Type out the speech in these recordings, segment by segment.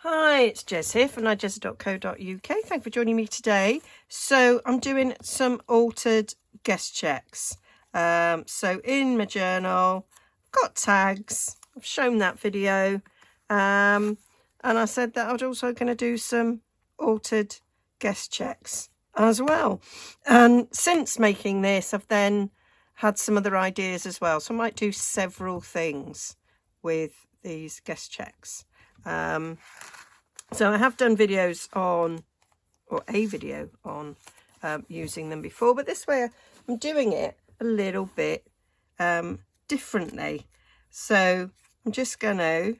Hi, it's Jez here from Nigezza.co.uk. Thank you for joining me today. So I'm doing some altered guest checks. So in my journal, I've got tags. I've shown that video. And I said that I was also going to do some altered guest checks as well. And since making this, I've then had some other ideas as well. So I might do several things with these guest checks. So I have done videos on, or a video on using them before, but this way I'm doing it a little bit differently. So I'm just going to,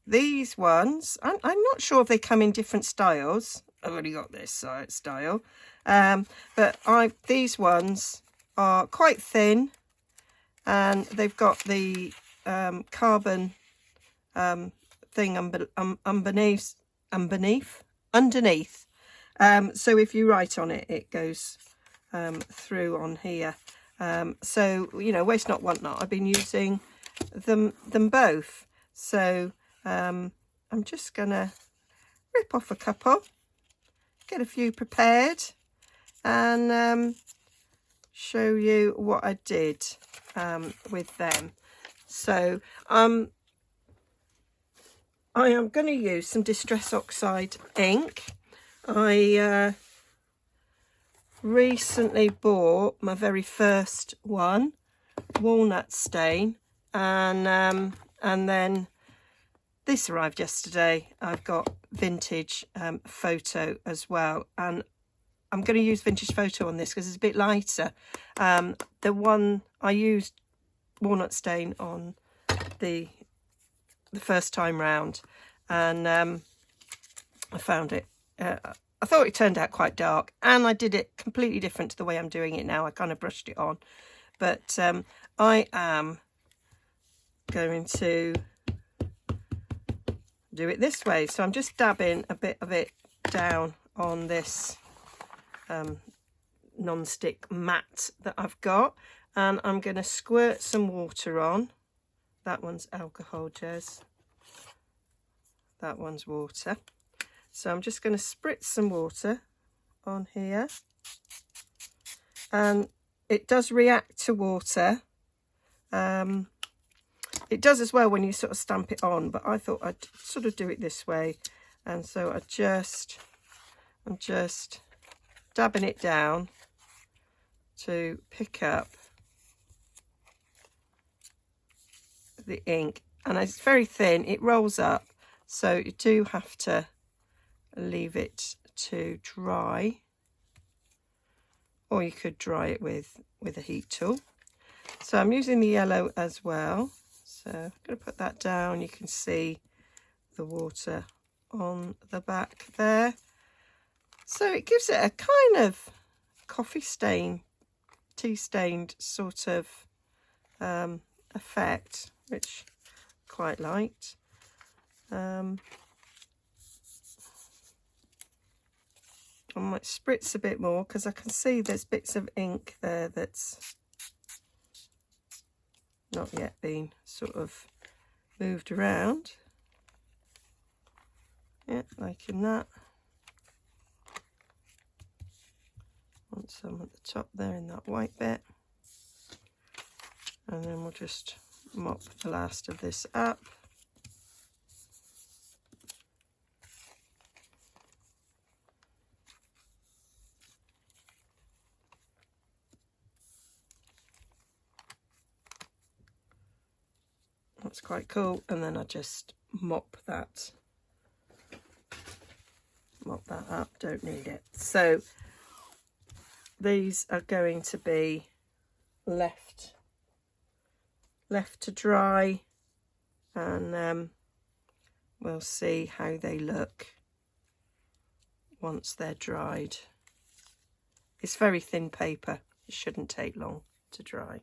these ones, I'm not sure if they come in different styles. I've only got this style, but these ones are quite thin, and they've got the carbon thing underneath. So if you write on it, it goes through on here. So, you know, waste not, want not. I've been using them both. So I'm just gonna rip off a couple, get a few prepared, and show you what I did with them. So I am going to use some Distress Oxide ink. I recently bought my very first one, Walnut Stain, and then this arrived yesterday. I've got Vintage Photo as well, and I'm going to use Vintage Photo on this because it's a bit lighter. The one I used Walnut Stain on the first time round, and I found it, I thought it turned out quite dark, and I did it completely different to the way I'm doing it now. I kind of brushed it on, but I am going to do it this way. So I'm just dabbing a bit of it down on this non-stick mat that I've got, and I'm going to squirt some water on. That one's alcohol, Jez. That one's water. So I'm just going to spritz some water on here. And it does react to water. It does as well when you sort of stamp it on, but I thought I'd sort of do it this way. And so I'm just dabbing it down to pick up the ink, and it's very thin, it rolls up, so you do have to leave it to dry, or you could dry it with a heat tool. So I'm using the yellow as well, so I'm going to put that down. You can see the water on the back there, so it gives it a kind of coffee stain, tea stained sort of effect, which I quite liked. I might spritz a bit more because I can see there's bits of ink there that's not yet been sort of moved around. Yeah, liking that. Want some at the top there in that white bit. And then we'll just mop the last of this up. That's quite cool. And then I just mop that up, don't need it. So these are going to be left to dry, and we'll see how they look once they're dried. It's very thin paper, it shouldn't take long to dry.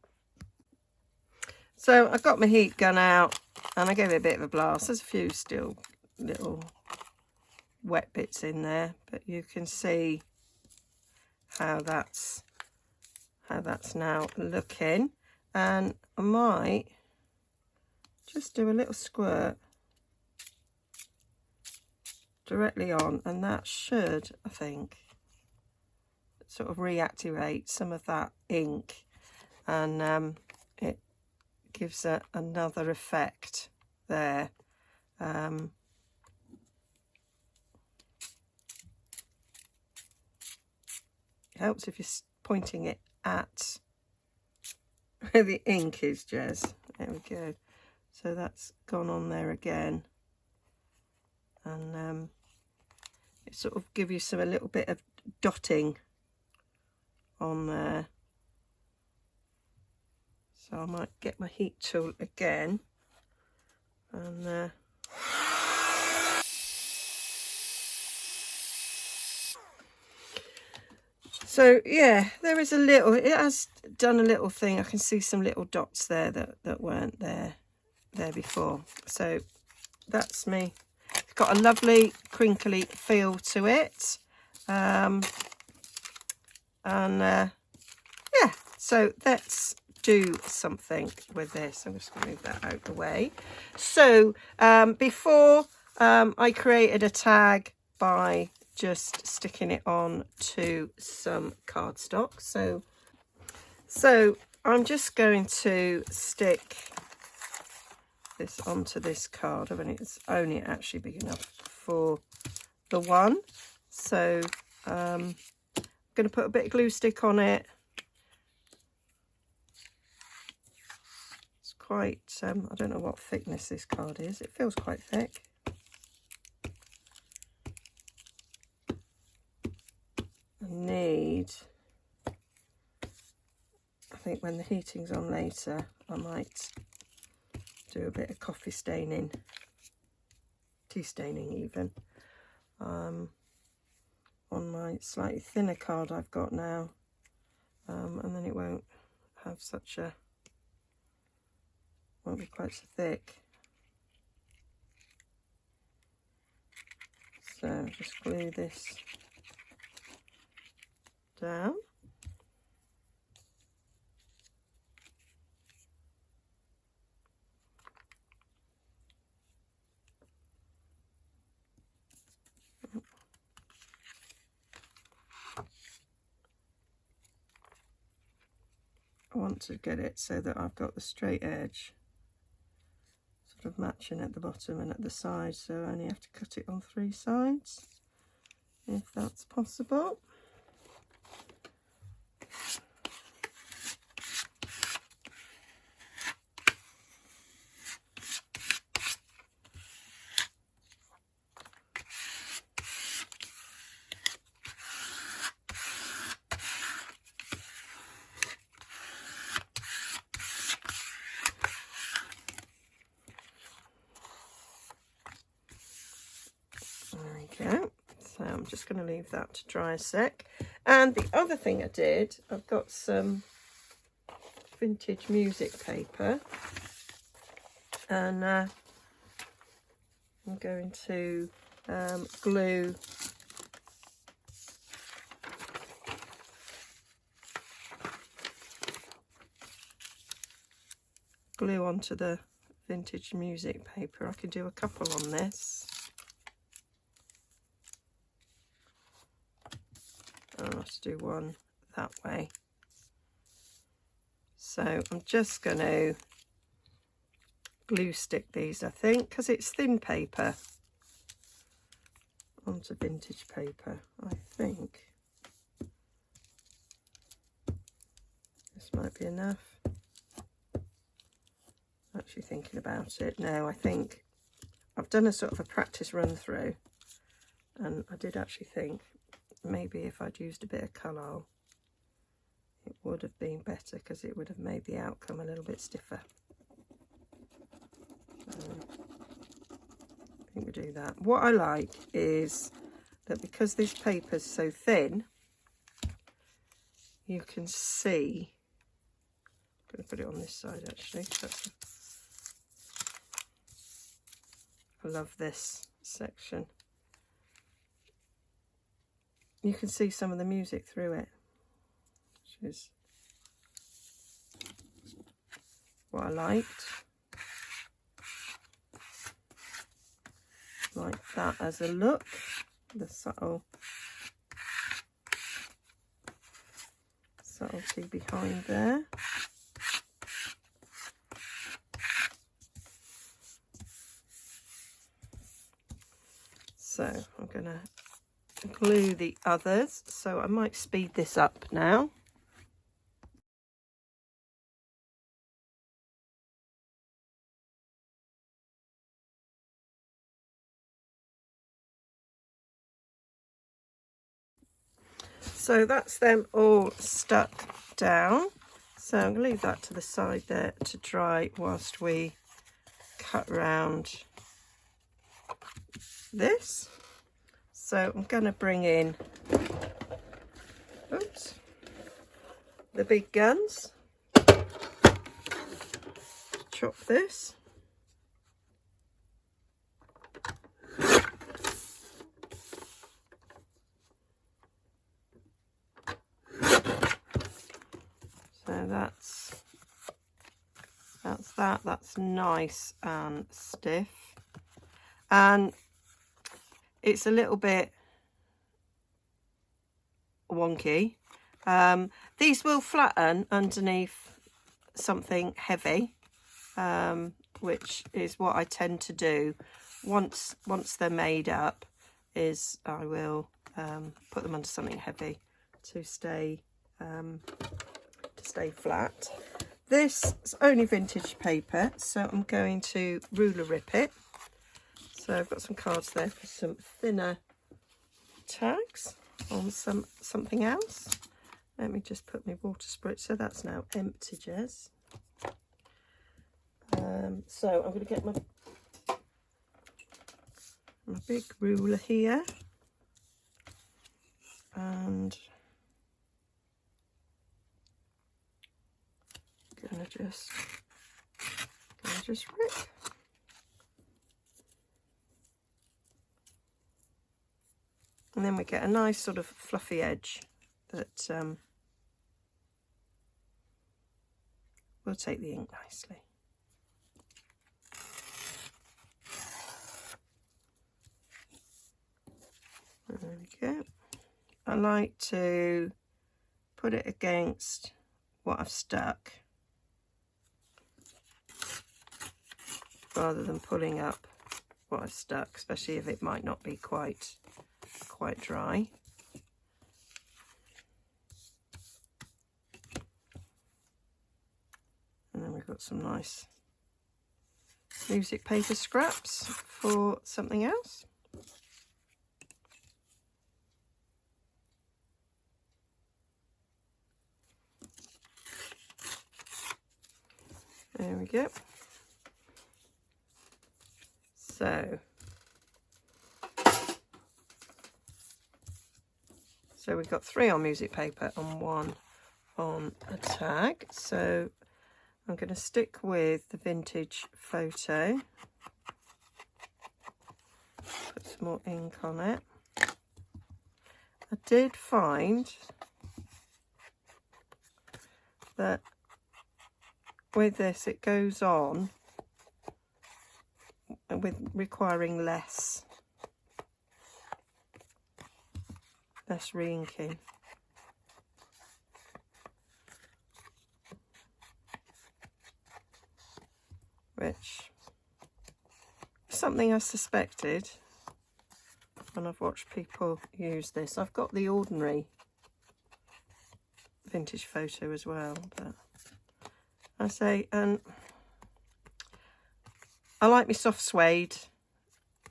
So I've got my heat gun out and I gave it a bit of a blast. There's a few still little wet bits in there, but you can see how that's now looking. And I might just do a little squirt directly on, and that should, I think, sort of reactivate some of that ink, and it gives another effect there. It helps if you're pointing it at where the ink is, Jez. There we go. So that's gone on there again, and it sort of give you a little bit of dotting on there. So I might get my heat tool again, and so yeah, there is a little, it has done a little thing. I can see some little dots there that weren't there before. So that's me. It's got a lovely crinkly feel to it. Yeah, so let's do something with this. I'm just going to move that out of the way. So before I created a tag by just sticking it on to some cardstock. So I'm just going to stick this onto this card. I mean, it's only actually big enough for the one. So I'm going to put a bit of glue stick on it. It's quite, I don't know what thickness this card is. It feels quite thick. I need, I think when the heating's on later, I might do a bit of coffee staining, tea staining even, on my slightly thinner card I've got now, and then it won't have won't be quite so thick. So just glue this down. I want to get it so that I've got the straight edge sort of matching at the bottom and at the side, so I only have to cut it on 3 sides if that's possible. So I'm just going to leave that to dry a sec. And the other thing I did, I've got some vintage music paper, and I'm going to glue onto the vintage music paper. I can do a couple on this. I'll have to do one that way. So I'm just going to glue stick these, I think, because it's thin paper, onto vintage paper. I think this might be enough. Actually thinking about it now, I think I've done a sort of a practice run through, and I did actually think maybe if I'd used a bit of colour, it would have been better, because it would have made the outcome a little bit stiffer. I think we do that. What I like is that because this paper's so thin, you can see, I'm going to put it on this side actually. I love this section. You can see some of the music through it, which is what I liked. like that as a look, the subtlety behind there. So I'm going to glue the others, so I might speed this up now. So that's them all stuck down. So I'm going to leave that to the side there to dry whilst we cut round this. So I'm going to bring in, oops, the big guns. Chop this. So that's nice and stiff, and it's a little bit wonky. These will flatten underneath something heavy, which is what I tend to do once they're made up, is I will put them under something heavy to stay flat. This is only vintage paper, so I'm going to ruler rip it. So I've got some cards there for some thinner tags on something else. Let me just put my water spritz. So that's now empty, Jez. So I'm going to get my big ruler here, and gonna just rip. And then we get a nice sort of fluffy edge that will take the ink nicely. There we go. I like to put it against what I've stuck rather than pulling up what I've stuck, especially if it might not be quite dry. And then we've got some nice music paper scraps for something else. There we go. So we've got 3 on music paper and 1 on a tag. So I'm going to stick with the vintage photo. Put some more ink on it. I did find that with this it goes on with requiring less re-inking. Which is something I suspected when I've watched people use this. I've got the ordinary vintage photo as well, but I say, and I like my soft suede,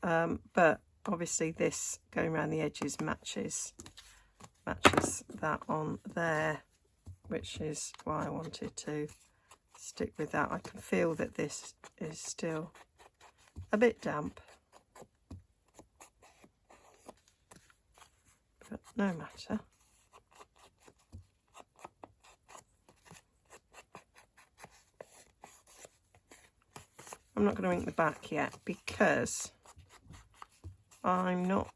but obviously this going around the edges matches that on there, which is why I wanted to stick with that. I can feel that this is still a bit damp, but no matter. I'm not going to ink the back yet because I'm not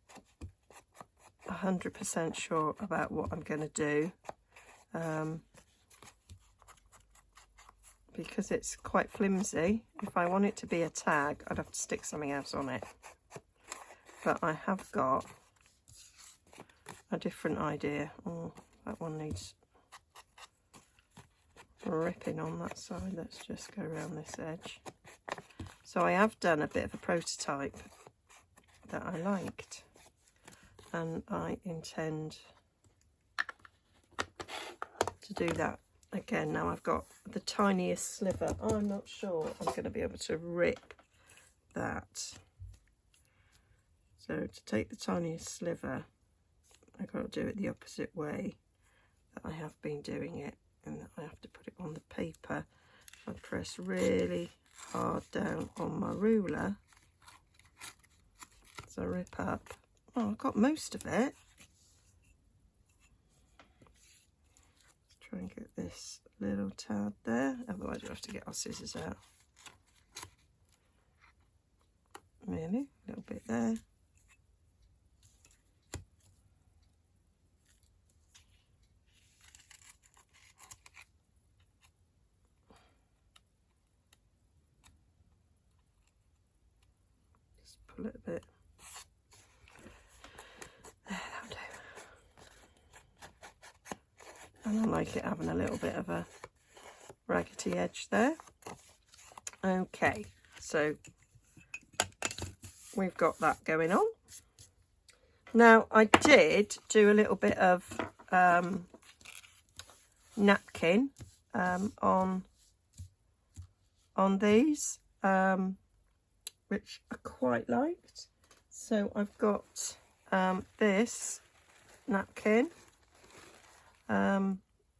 100% sure about what I'm going to do, because it's quite flimsy. If I want it to be a tag, I'd have to stick something else on it. but I have got a different idea. Oh, that one needs ripping on that side. Let's just go around this edge. So I have done a bit of a prototype that I liked, and I intend to do that again. Now I've got the tiniest sliver. I'm not sure I'm going to be able to rip that. So to take the tiniest sliver, I've got to do it the opposite way that I have been doing it, and I have to put it on the paper. I press really hard down on my ruler, so I rip up. Oh, I've got most of it. Let's try and get this little tad there, otherwise you'll have to get our scissors out. Really, a little bit there. A little bit there, that'll do. And I like it having a little bit of a raggedy edge there. Okay, so we've got that going on. Now I did do a little bit of napkin on these, which I quite liked. So I've got this napkin,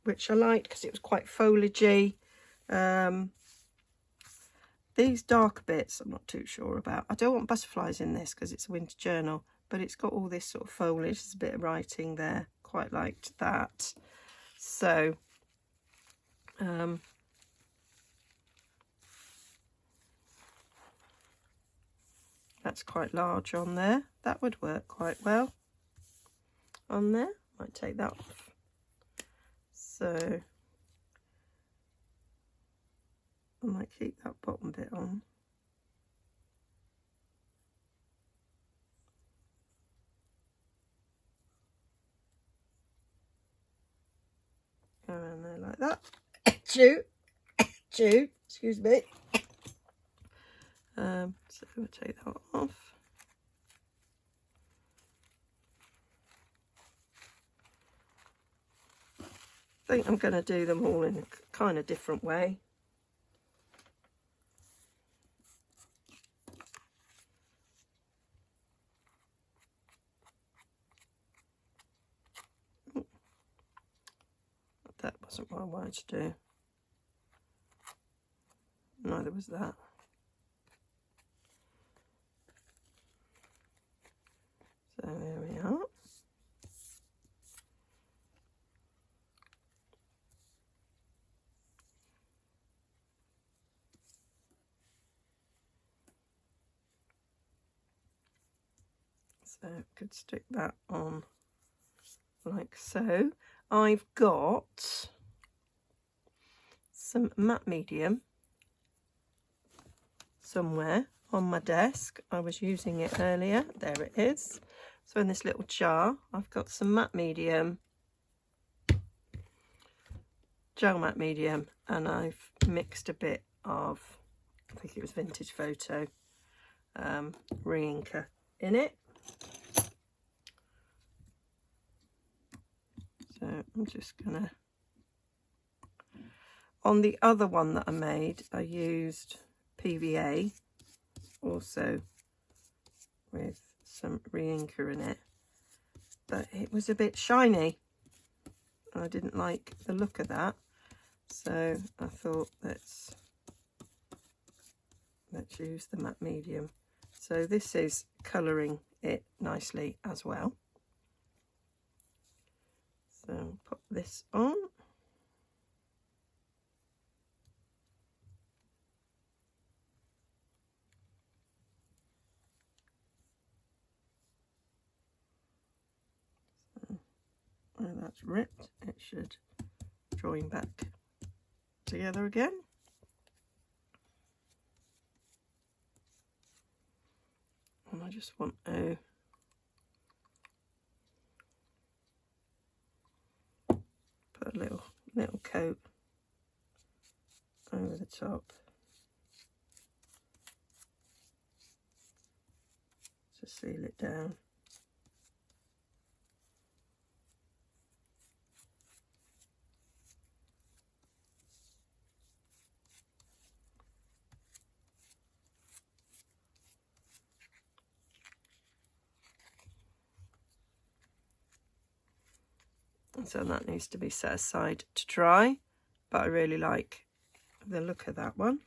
which I liked because it was quite foliagey. These darker bits I'm not too sure about. I don't want butterflies in this because it's a winter journal, but it's got all this sort of foliage. There's a bit of writing there. Quite liked that. So that's quite large on there. That would work quite well on there. Might take that off. So I might keep that bottom bit on. Go around there like that. Chew, excuse me. So we'll take that off. I think I'm going to do them all in a kind of different way. That wasn't what I wanted to do. Neither was that. So there we are. So I could stick that on like so. I've got some matte medium somewhere on my desk. I was using it earlier. There it is. So in this little jar, I've got some matte medium, gel matte medium, and I've mixed a bit of, I think it was Vintage Photo re-inker in it. So I'm just gonna, on the other one that I made, I used PVA also with some re-inker in it, but it was a bit shiny. I didn't like the look of that, so I thought let's use the matte medium. So this is colouring it nicely as well. So pop this on. So when that's ripped, it should join back together again. And I just want to top to seal it down. And so that needs to be set aside to dry, but I really like the look of that one.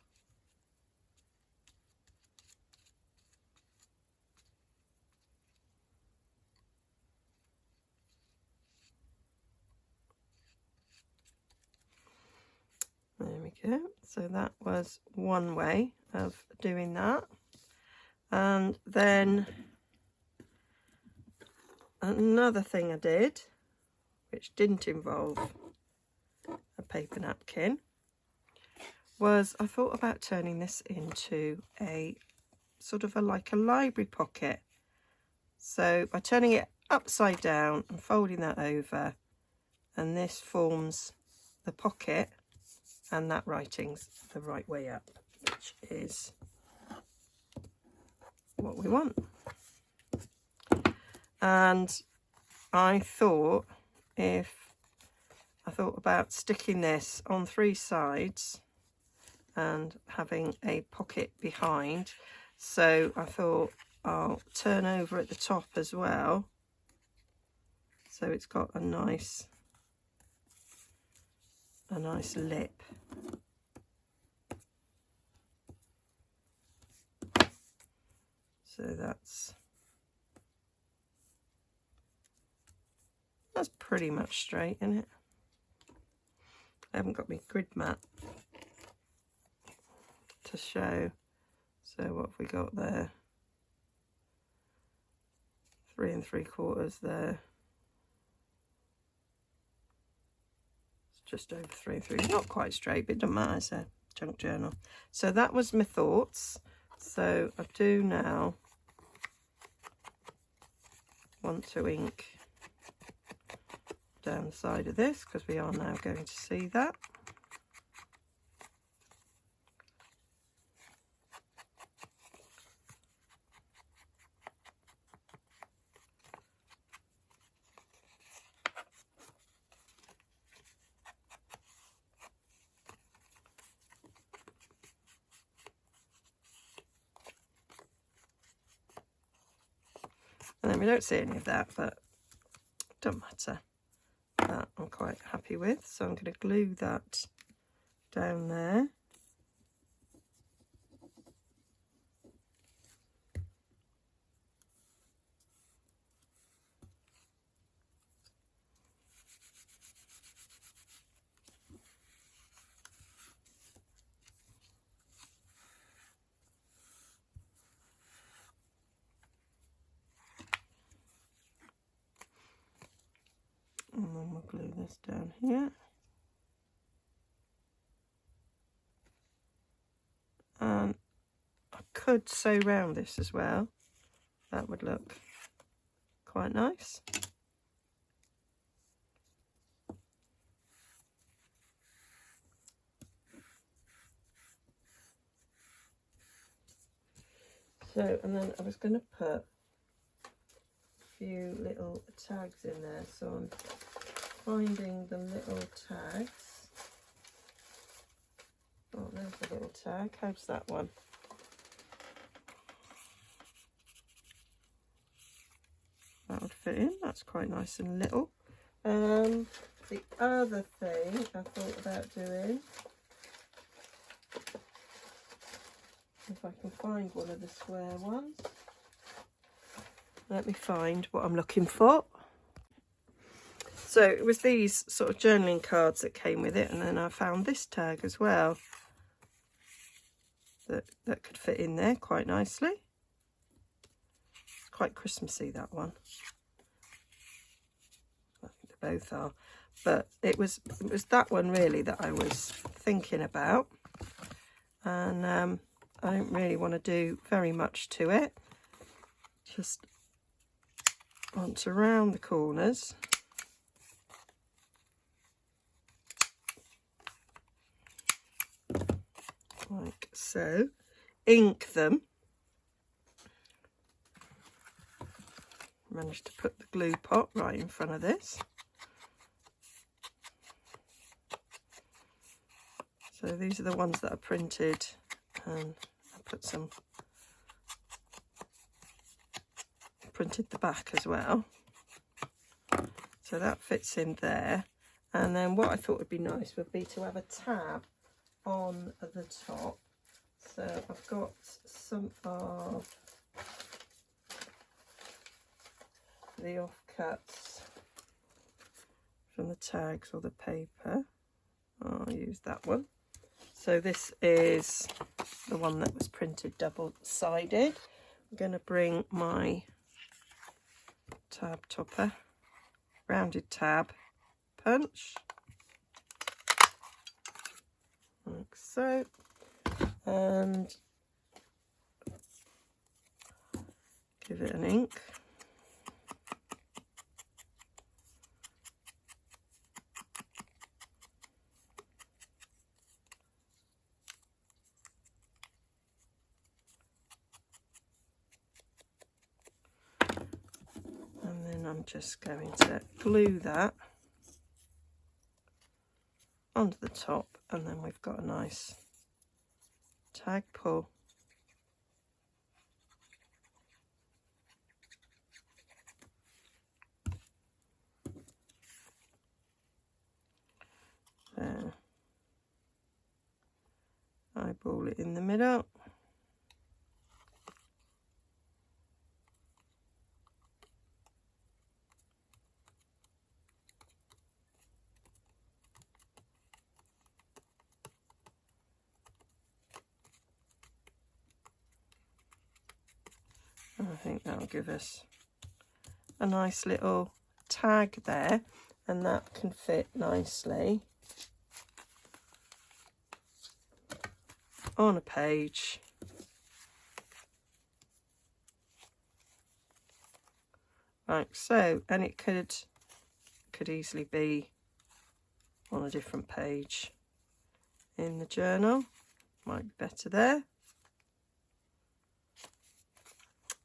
There we go. So that was one way of doing that. And then another thing I did, which didn't involve a paper napkin, was I thought about turning this into a sort of like a library pocket. So by turning it upside down and folding that over, and this forms the pocket, and that writing's the right way up, which is what we want. And I thought about sticking this on 3 sides and having a pocket behind. So I thought I'll turn over at the top as well, so it's got a nice lip. So that's pretty much straight, isn't it? I haven't got my grid mat to show. So what have we got there? 3 3/4 there. It's just over 3 3. Not quite straight, but it doesn't matter. It's a junk journal. So that was my thoughts. So I do now want to ink down the side of this, because we are now going to see that. And then we don't see any of that, but it doesn't matter. That I'm quite happy with. So I'm going to glue that down there. And then we'll glue this down here. And I could sew round this as well. That would look quite nice. So, and then I was going to put a few little tags in there. So I'm finding the little tags. Oh, there's a little tag. How's that one? That would fit in. That's quite nice and little. The other thing I thought about doing, if I can find one of the square ones. Let me find what I'm looking for. So it was these sort of journaling cards that came with it, and then I found this tag as well that could fit in there quite nicely. It's quite Christmassy, that one. I think they both are. But it was that one really that I was thinking about. And I don't really want to do very much to it. Just want to round the corners. so ink them. Managed to put the glue pot right in front of this. So these are the ones that are printed, and I printed the back as well. So that fits in there. And then what I thought would be nice would be to have a tab on the top. So I've got some of the offcuts from the tags or the paper. I'll use that one. So this is the one that was printed double-sided. I'm going to bring my tab topper, rounded tab punch, like so, and give it an ink. And then I'm just going to glue that onto the top, and then we've got a nice tag pull. There. Eyeball it in the middle. I think that'll give us a nice little tag there, and that can fit nicely on a page. Like so, and it could easily be on a different page in the journal. Might be better there.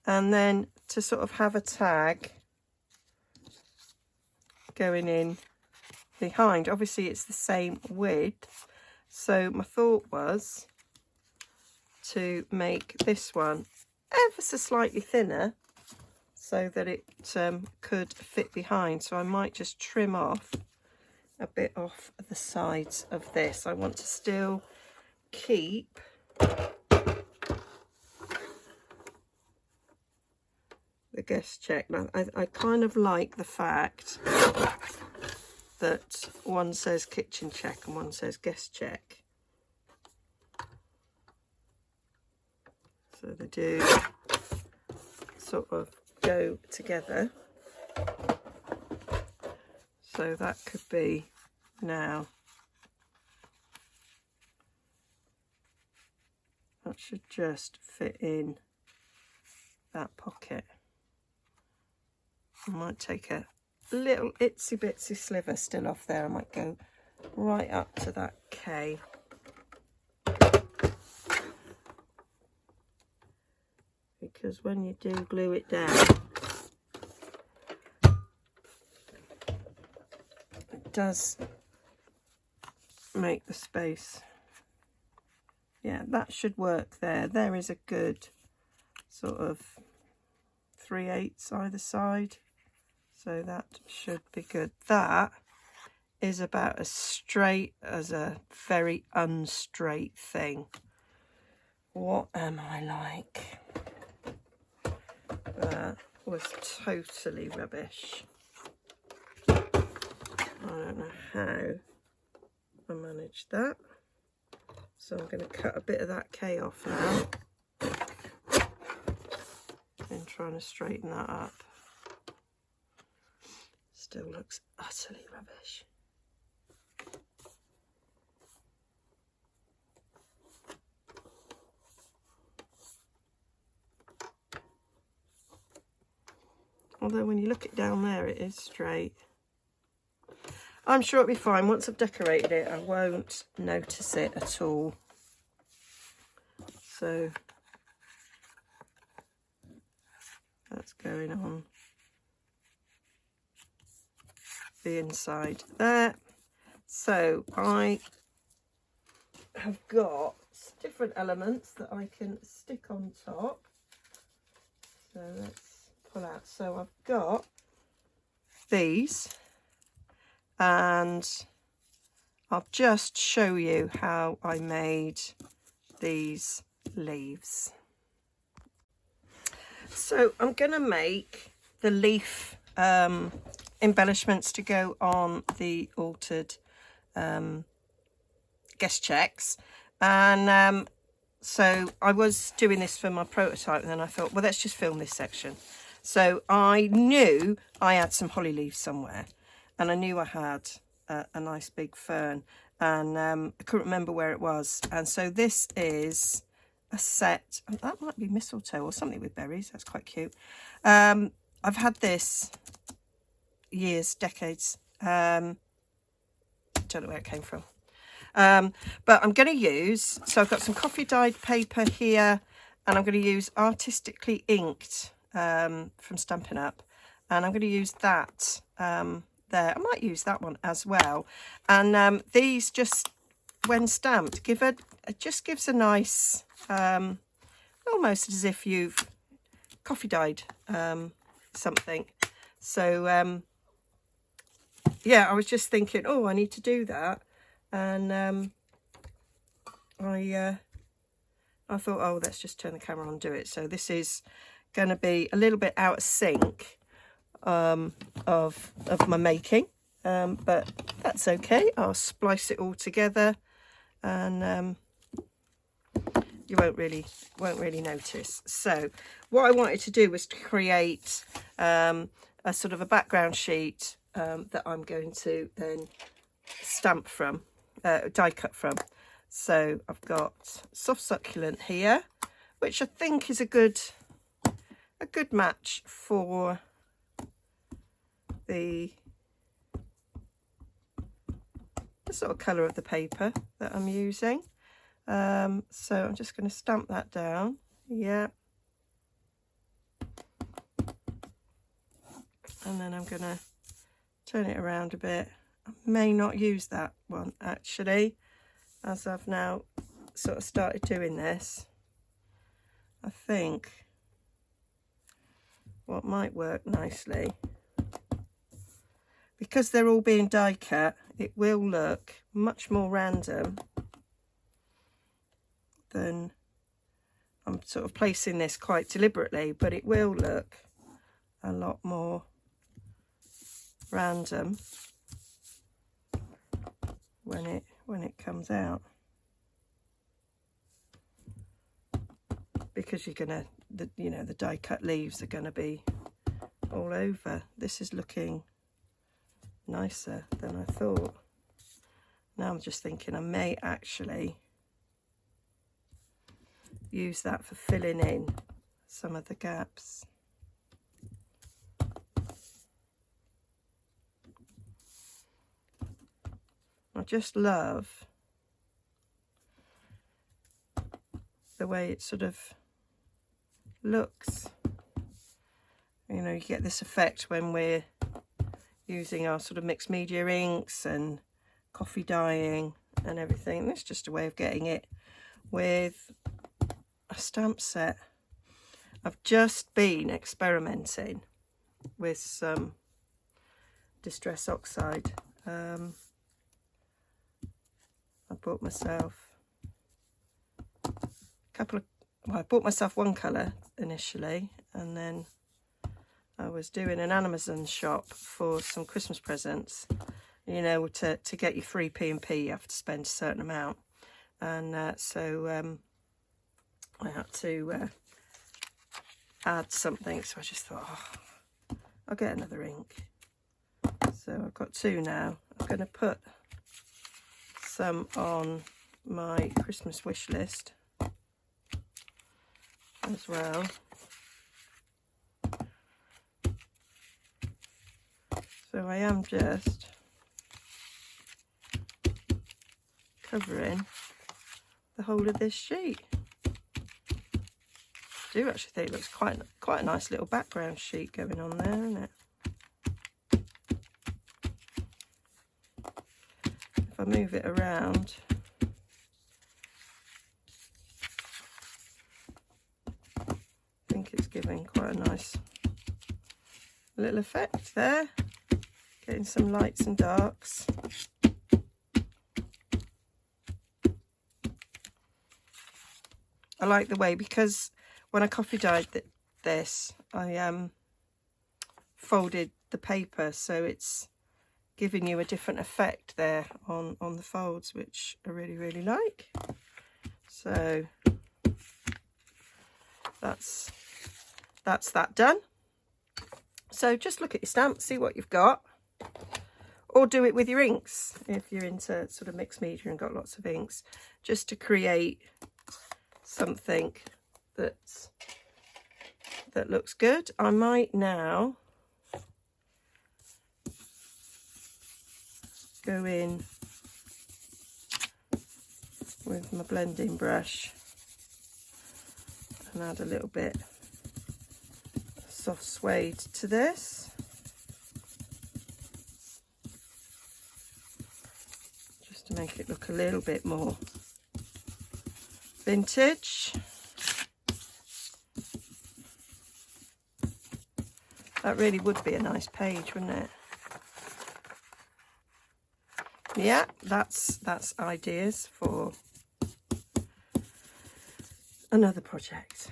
And then to sort of have a tag going in behind, obviously it's the same width, so my thought was to make this one ever so slightly thinner so that it could fit behind. So I might just trim off a bit off the sides of this. I want to still keep the guest check. Now, I kind of like the fact that one says kitchen check and one says guest check. So they do sort of go together. So that could be now. That should just fit in that pocket. I might take a little itsy bitsy sliver still off there. I might go right up to that K. Because when you do glue it down, it does make the space. Yeah, that should work there. There is a good sort of 3/8 either side. So that should be good. That is about as straight as a very unstraight thing. What am I like? That was totally rubbish. I don't know how I managed that. So I'm going to cut a bit of that K off now and trying to straighten that up. Still looks utterly rubbish. Although when you look it down there, it is straight. I'm sure it'll be fine. Once I've decorated it, I won't notice it at all. So that's going on the inside there. So I have got different elements that I can stick on top. So let's pull out. So I've got these, and I'll just show you how I made these leaves. So I'm going to make the leaf embellishments to go on the altered guest checks, and so I was doing this for my prototype, and then I thought, well, let's just film this section. So I knew I had some holly leaves somewhere, and I knew I had a nice big fern, and I couldn't remember where it was. And so this is a set, that might be mistletoe or something with berries. That's quite cute. I've had this years, decades. Don't know where it came from. But I'm going to use, so I've got some coffee dyed paper here, and I'm going to use artistically inked from Stampin Up, and I'm going to use that there. I might use that one as well. And these just, when stamped, it just gives a nice, almost as if you've coffee dyed something. So yeah, I was just thinking, oh, I need to do that. And I thought, oh, let's just turn the camera on and do it. So this is going to be a little bit out of sync of my making, but that's okay. I'll splice it all together, and you won't really notice. So what I wanted to do was to create a sort of a background sheet that I'm going to then stamp from, die cut from. So I've got soft succulent here, which I think is a good match for the sort of colour of the paper that I'm using. So I'm just going to stamp that down. Yeah. And then I'm going to turn it around a bit. I may not use that one actually, as I've now sort of started doing this. I think what might work nicely, because they're all being die cut, it will look much more random than, I'm sort of placing this quite deliberately, but it will look a lot more random when it comes out, because you're gonna, the die cut leaves are gonna be all over. This is looking nicer than I thought. Now I'm just thinking I may actually use that for filling in some of the gaps. I just love the way it sort of looks. You get this effect when we're using our sort of mixed media inks and coffee dyeing and everything. That's just a way of getting it with a stamp set. I've just been experimenting with some Distress Oxide. I bought myself I bought myself one colour initially, and then I was doing an Amazon shop for some Christmas presents. To get your free P&P, you have to spend a certain amount, and so I had to add something. So I just thought, oh, I'll get another ink. So I've got two now. I'm going to put some on my Christmas wish list as well. So I am just covering the whole of this sheet. do actually think it looks quite a nice little background sheet going on there, isn't it? If I move it around, I think it's giving quite a nice little effect there, getting some lights and darks. I like the way, because when I coffee dyed this, I folded the paper, so it's giving you a different effect there on the folds, which I really like. So that's that done. So just look at your stamp, see what you've got, or do it with your inks if you're into sort of mixed media and got lots of inks, just to create something that looks good. I might now go in with my blending brush and add a little bit of soft suede to this, just to make it look a little bit more vintage. That really would be a nice page, wouldn't it? Yeah, that's ideas for another project.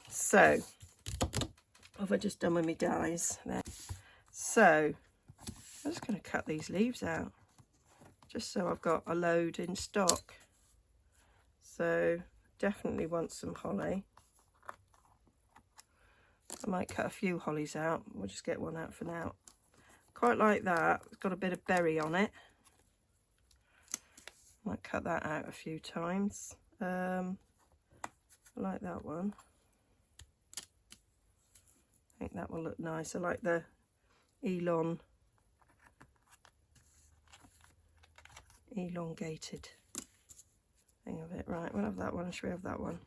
So, what have I just done with my dies there? So, I'm just going to cut these leaves out, just so I've got a load in stock. So, definitely want some holly. I might cut a few hollies out. We'll just get one out for now. Quite like that. It's got a bit of berry on it. Might cut that out a few times. I like that one. I think that will look nice. I like the elongated thing of it. Right, we'll have that one. Should we have that one?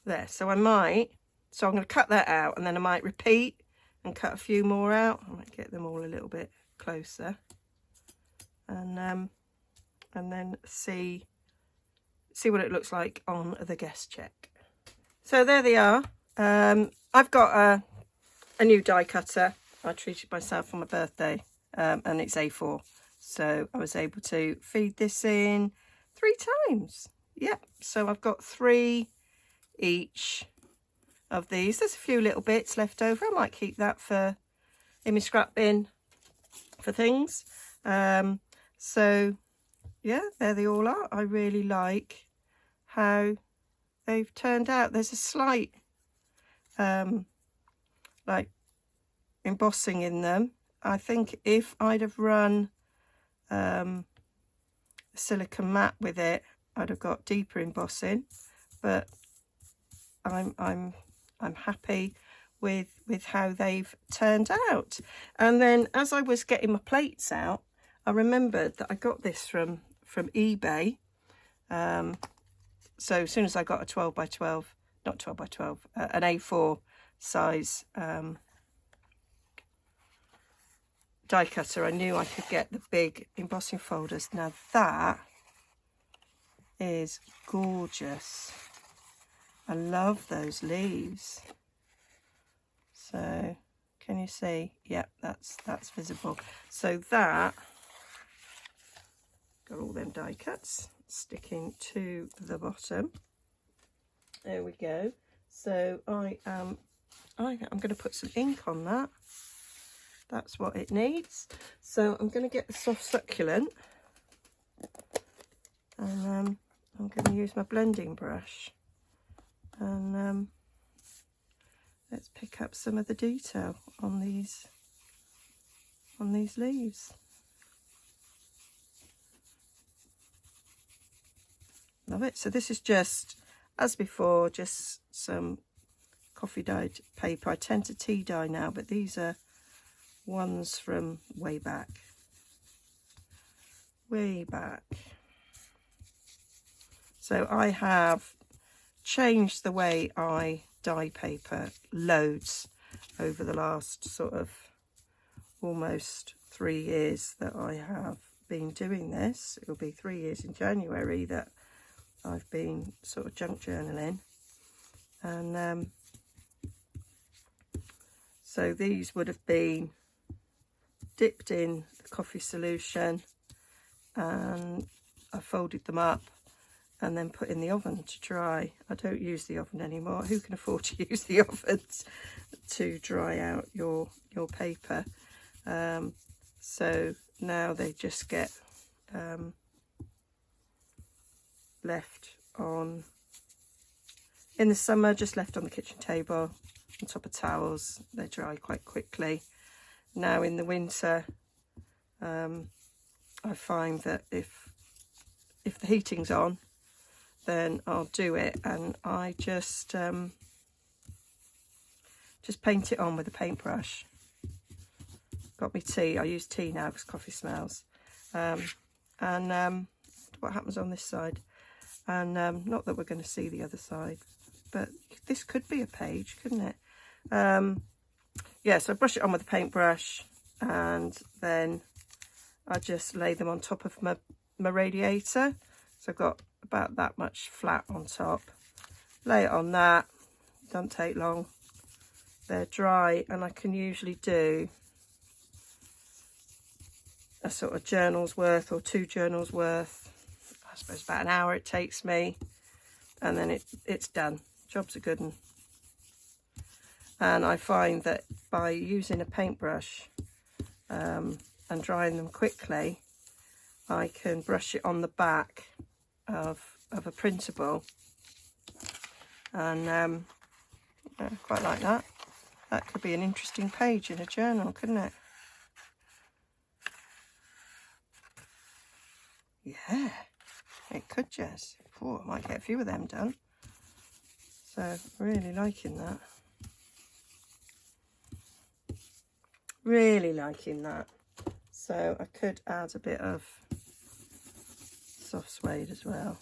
There. So I'm going to cut that out, and then I might repeat and cut a few more out. I might get them all a little bit closer, and then see what it looks like on the guest check. So there they are. I've got a new die cutter. I treated myself for my birthday, and it's A4, so I was able to feed this in 3 times. Yep. So I've got 3 each of these. There's a few little bits left over. I might keep that in my scrap bin for things. So yeah, there they all are. I really like how they've turned out. There's a slight like embossing in them. I think if I'd have run silicone matte with it, I'd have got deeper embossing, but I'm happy with how they've turned out. And then as I was getting my plates out, I remembered that I got this from eBay. So as soon as I got a 12 by 12, not 12 by 12, an A4 size die cutter, I knew I could get the big embossing folders. Now that is gorgeous. I love those leaves. So can you see? Yep, that's visible. So that got all them die cuts sticking to the bottom. There we go. So I'm going to put some ink on that. That's what it needs. So I'm going to get the soft succulent, and I'm going to use my blending brush, and let's pick up some of the detail on these leaves. Love it. So this is just, as before, just some coffee dyed paper. I tend to tea dye now, but these are ones from way back. So I have changed the way I dye paper loads over the last sort of almost 3 years that I have been doing this. It will be 3 years in January that I've been sort of junk journaling. And so these would have been dipped in the coffee solution, and I folded them up and then put in the oven to dry. I don't use the oven anymore. Who can afford to use the ovens to dry out your paper? So now they just get left on, in the summer, just left on the kitchen table on top of towels. They dry quite quickly. Now in the winter, I find that if the heating's on, then I'll do it, and I just paint it on with a paintbrush. Got me tea. I use tea now because coffee smells. And what happens on this side? And not that we're going to see the other side, but this could be a page, couldn't it? Yeah, so I brush it on with a paintbrush, and then I just lay them on top of my radiator. So I've got about that much flat on top. Lay it on that. Don't take long. They're dry, and I can usually do a sort of journal's worth or 2 journals worth. I suppose about an hour it takes me, and then it's done. Job's a good one. And I find that by using a paintbrush and drying them quickly, I can brush it on the back of a printable, and I quite like that. That could be an interesting page in a journal, couldn't it? Yeah, it could, Jess. Oh, I might get a few of them done. So really liking that. Really liking that. So I could add a bit of soft suede as well.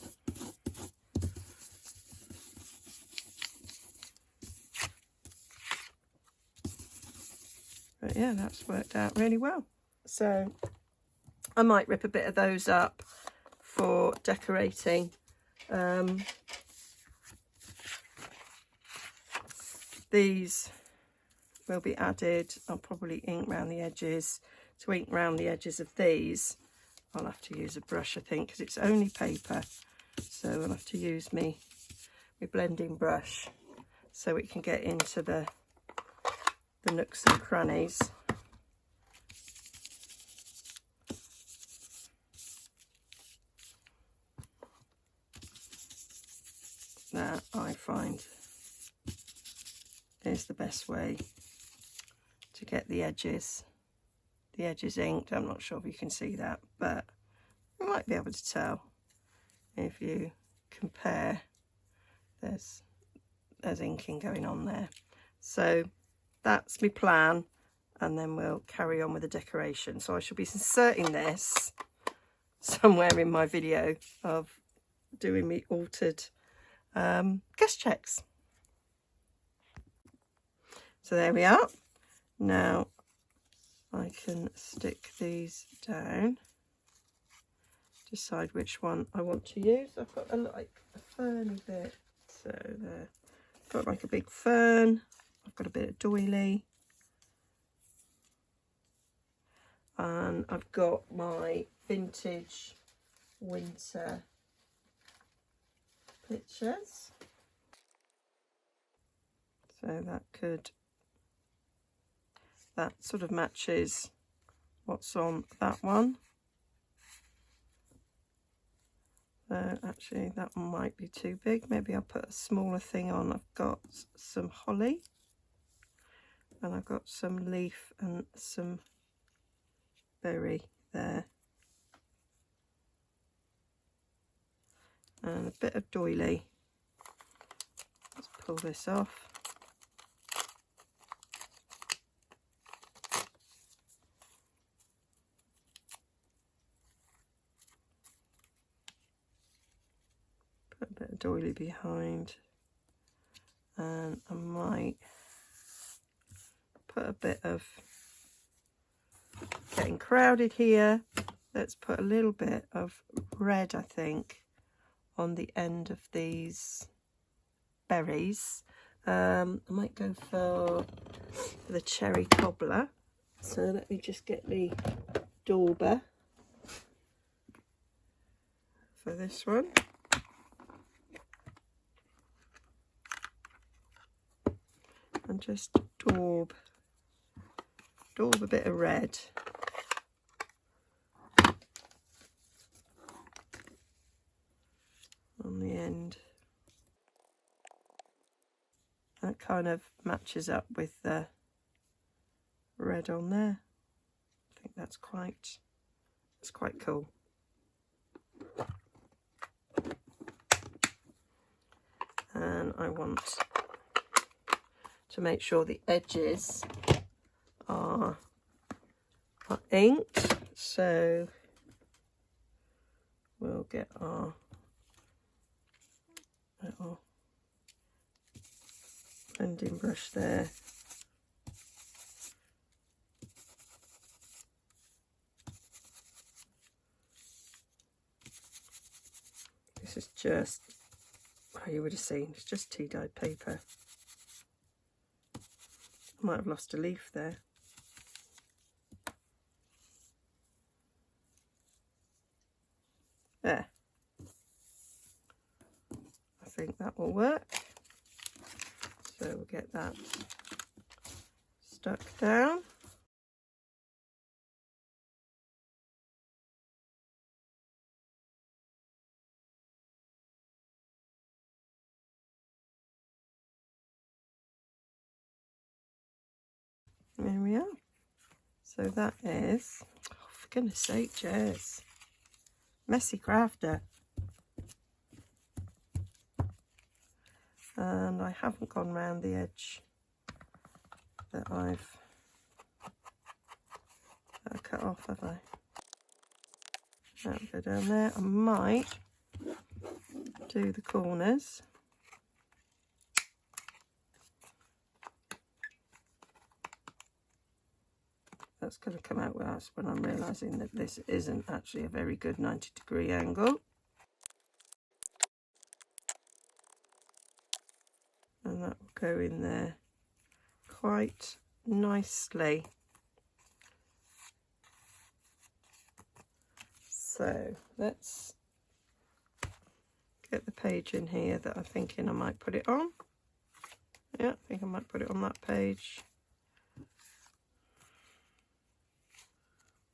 But yeah, that's worked out really well. So I might rip a bit of those up for decorating. These will be added. I'll probably ink around the edges. To ink around the edges of these, I'll have to use a brush, I think, because it's only paper. So I'll have to use my blending brush so it can get into the nooks and crannies. That I find is the best way to get the edges inked. I'm not sure if you can see that, but you might be able to tell if you compare. There's inking going on there. So that's my plan, and then we'll carry on with the decoration. So I shall be inserting this somewhere in my video of doing me altered guest checks. So there we are. Now I can stick these down, decide which one I want to use. I've got a ferny bit, so there. Got like a big fern. I've got a bit of doily, and I've got my vintage winter pictures. So that sort of matches what's on that one. Actually, that one might be too big. Maybe I'll put a smaller thing on. I've got some holly, and I've got some leaf and some berry there, and a bit of doily. Let's pull this off. doily behind, and I might put a bit of getting crowded here. Let's put a little bit of red, I think, on the end of these berries. I might go for the cherry cobbler. So let me just get the dauber for this one. And just daub a bit of red. On the end. That kind of matches up with the red on there. I think that's quite cool. And I want to make sure the edges are inked, so we'll get our little blending brush there. This is just, how you would have seen, it's just tea dyed paper. I might have lost a leaf there. There. I think that will work. So we'll get that stuck down. There we are. So that is, oh, for goodness sake, Jez. Messy crafter. And I haven't gone round the edge that I've cut off, have I? That'll go down there. I might do the corners. That's going to come out with us when I'm realising that this isn't actually a very good 90-degree angle. And that will go in there quite nicely. So let's get the page in here that I'm thinking I might put it on. Yeah, I think I might put it on that page.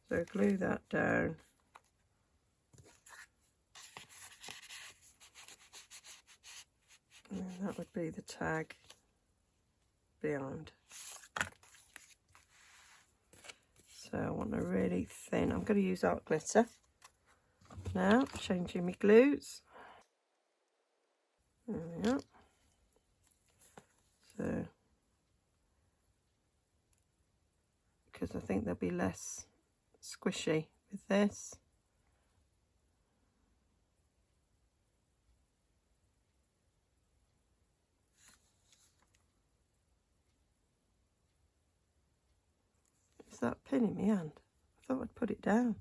So glue that down. And that would be the tag behind. So I want a really thin, I'm going to use art glitter. Now, changing my glues. There we are. So, because I think there'll be less squishy with this. Is that pin in my hand? I thought I'd put it down.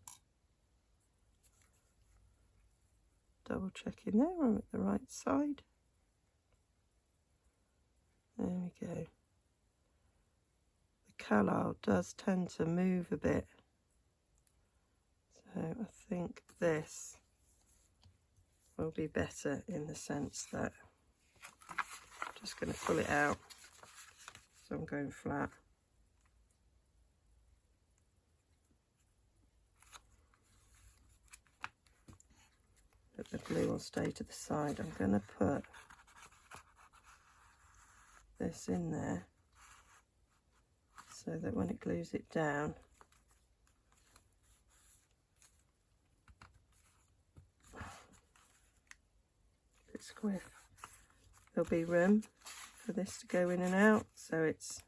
Double checking there, I'm at the right side. There we go. The colour does tend to move a bit. So I think this will be better in the sense that I'm just going to pull it out. So I'm going flat. But the glue will stay to the side. I'm going to put this in there so that when it glues it down, it's squiff, there'll be room for this to go in and out, so it's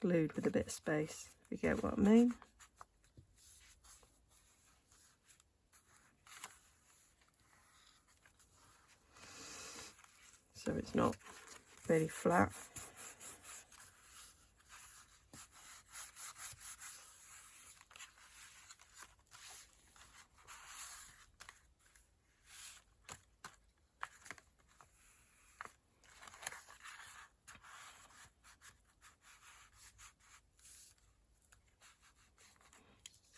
glued with a bit of space, if you get what I mean. so it's not really flat.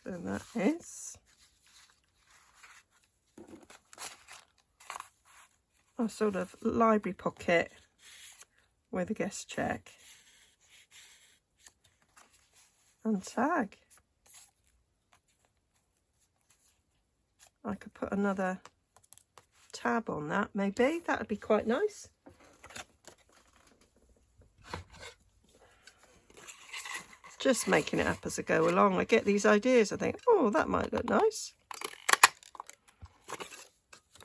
So that is a sort of library pocket with a guest check and tag. I could put another tab on that, maybe. That would be quite nice. Just making it up as I go along. I get these ideas, I think, oh, that might look nice.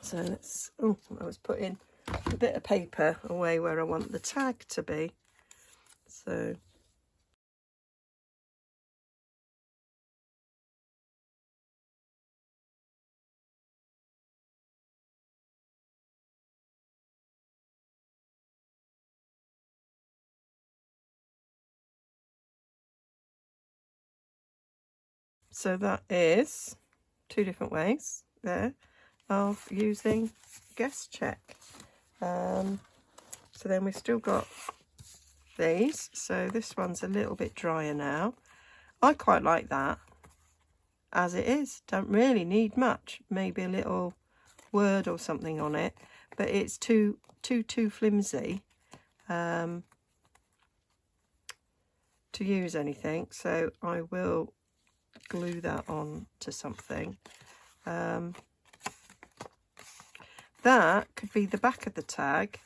So let's, oh, I was putting a bit of paper away where I want the tag to be. So that is 2 different ways there of using guest check. So then we've still got these. So this one's a little bit drier now. I quite like that as it is. Don't really need much. Maybe a little word or something on it, but it's too flimsy to use anything. So I will glue that on to something. That could be the back of the tag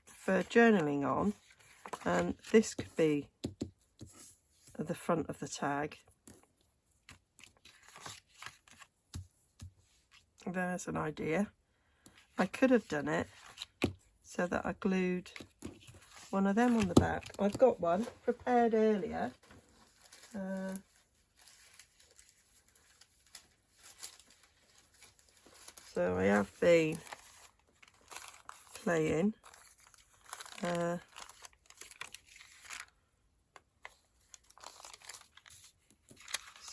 for journaling on, and this could be the front of the tag. There's an idea. I could have done it so that I glued one of them on the back. I've got one prepared earlier. So I have been playing.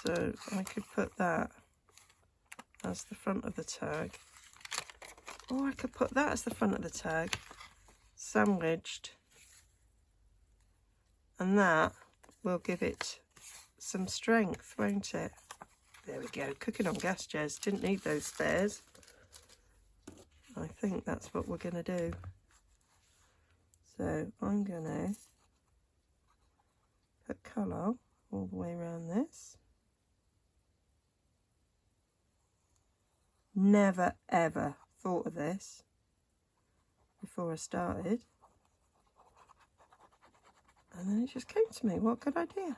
So I could put that as the front of the tag. Or I could put that as the front of the tag, sandwiched. And that will give it some strength, won't it? There we go, cooking on gas, Jez. Didn't need those spares. I think that's what we're going to do. So I'm going to put colour all the way around this. Never ever thought of this before I started. And then it just came to me, what a good idea.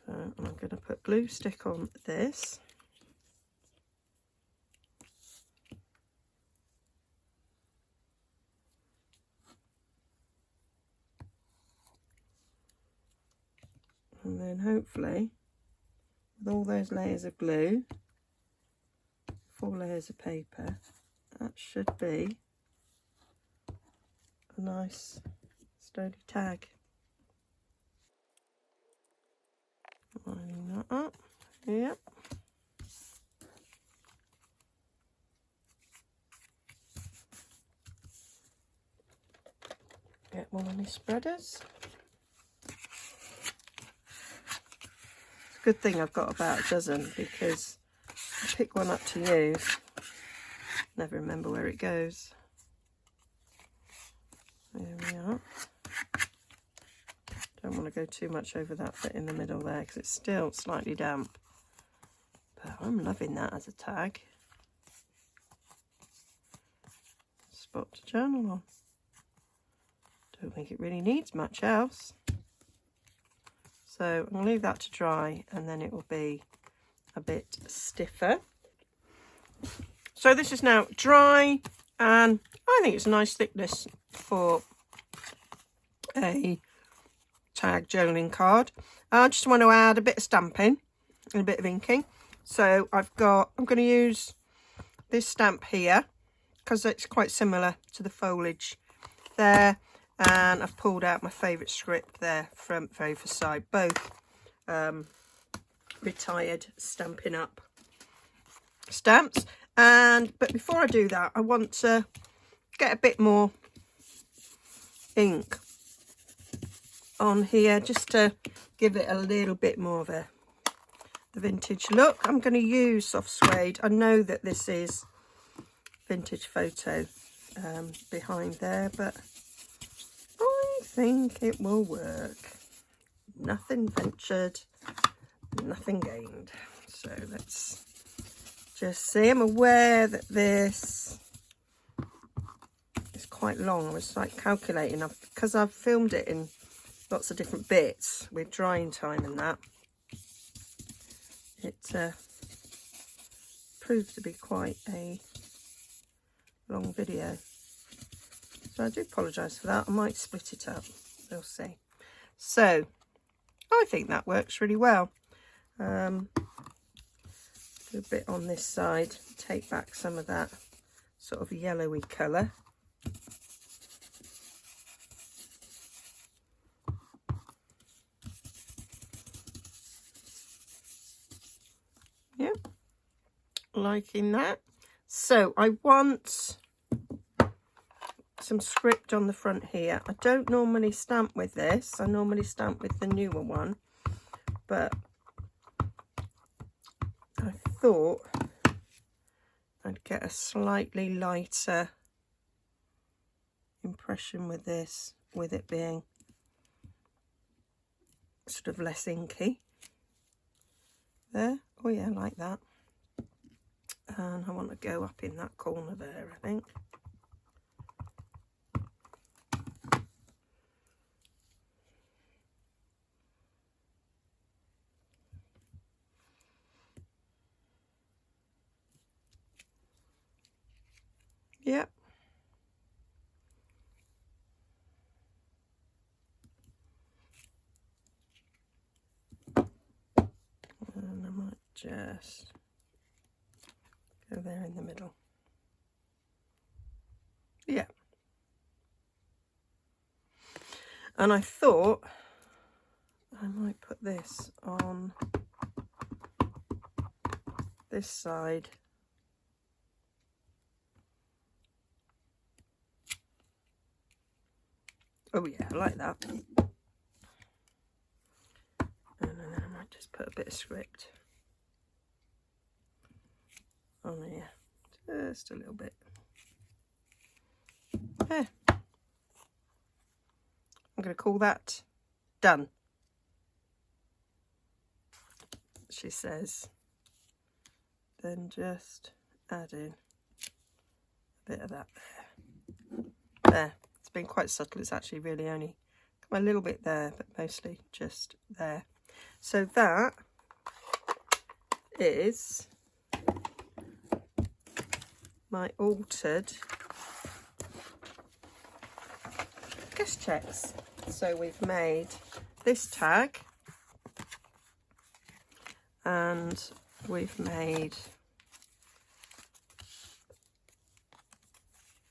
So I'm going to put glue stick on this. And then hopefully, with all those layers of glue, 4 layers of paper, that should be a nice sturdy tag. Lining that up, yep. Get one of these spreaders. It's a good thing I've got about a dozen, because I pick one up to use, never remember where it goes. There we are. Don't want to go too much over that bit in the middle there because it's still slightly damp. But I'm loving that as a tag. Spot to journal on. Don't think it really needs much else. So I'm going to leave that to dry and then it will be a bit stiffer. So this is now dry and I think it's a nice thickness for a tag journaling card. I just want to add a bit of stamping and a bit of inking. So I'm going to use this stamp here because it's quite similar to the foliage there, and I've pulled out my favourite script there from very first side, both retired Stampin' Up stamps. But before I do that, I want to get a bit more ink on here just to give it a little bit more of the vintage look. I'm going to use soft suede. I know that this is vintage photo behind there, but I think it will work. Nothing ventured, nothing gained. So let's just see. I'm aware that this is quite long. I was like calculating, because I've filmed it in lots of different bits with drying time and that. It proved to be quite a long video. So I do apologise for that. I might split it up. We'll see. So I think that works really well. Do a bit on this side, take back some of that sort of yellowy colour. Yeah, liking that. So I want some script on the front here. I don't normally stamp with this. I normally stamp with the newer one, but I thought I'd get a slightly lighter impression with this, with it being sort of less inky. There, oh yeah, like that. And I want to go up in that corner there, I think. Yep. And I might just go there in the middle. Yeah. And I thought I might put this on this side. Oh yeah, I like that. And then I might just put a bit of script on here, just a little bit. Yeah. I'm going to call that done, she says. Then just add in a bit of that there. There. It's been quite subtle. It's actually really only come a little bit there, but mostly just there. So that is my altered guest checks. So we've made this tag, and we've made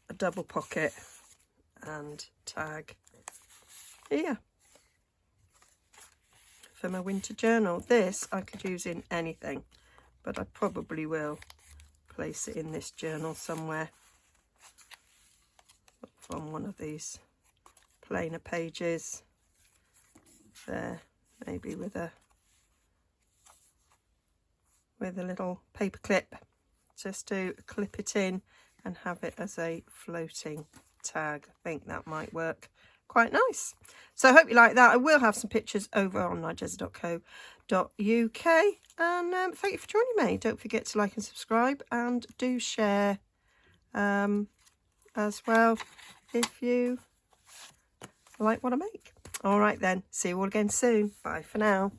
a double pocket and tag here for my winter journal. This I could use in anything, but I probably will place it in this journal somewhere from one of these plainer pages there, maybe with a little paper clip, just to clip it in and have it as a floating tag. I think that might work quite nice. So I hope you like that. I will have some pictures over on nigezza.co.uk, and thank you for joining me. Don't forget to like and subscribe, and do share as well if you like what I make. All right then, see you all again soon. Bye for now.